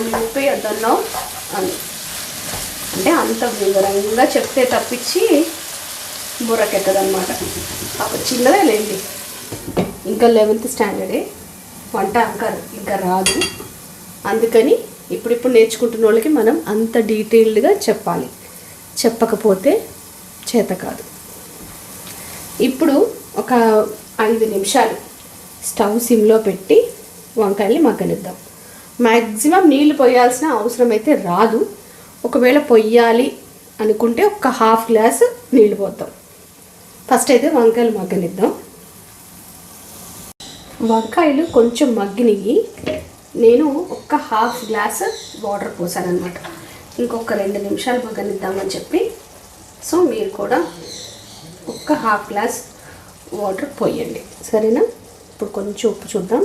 Mummy ఉప్పు వేయొద్దన్నావు అని. అంటే అంత వివరంగా చెప్తే తప్పించి బుర్రకెక్కదనమాట. అప్పుడు చిన్నదే లేండి, ఇంకా 11th స్టాండర్డే, వంట ఇంకా రాదు. అందుకని ఇప్పుడు నేర్చుకుంటున్న వాళ్ళకి మనం అంత డీటెయిల్డ్గా చెప్పాలి, చెప్పకపోతే చేత కాదు. ఇప్పుడు ఒక 5 నిమిషాలు స్టవ్ సిమ్లో పెట్టి వంకాయల్ని మగ్గనిద్దాం. మ్యాక్సిమం నీళ్ళు పోయాల్సిన అవసరం అయితే రాదు. ఒకవేళ పొయ్యాలి అనుకుంటే ఒక ½ గ్లాస్ నీళ్ళు పోద్దాం. ఫస్ట్ అయితే వంకాయలు మగ్గనిద్దాం. వంకాయలు కొంచెం మగ్గినవి, నేను ఒక ½ గ్లాస్ వాటర్ పోసానమాట. ఇంకొక 2 నిమిషాలు మగ్గనిద్దామని చెప్పి. సో మీరు కూడా ఒక ½ గ్లాస్ వాటర్ పోయండి, సరేనా? ఇప్పుడు కొంచెం ఉప్పు చూద్దాం.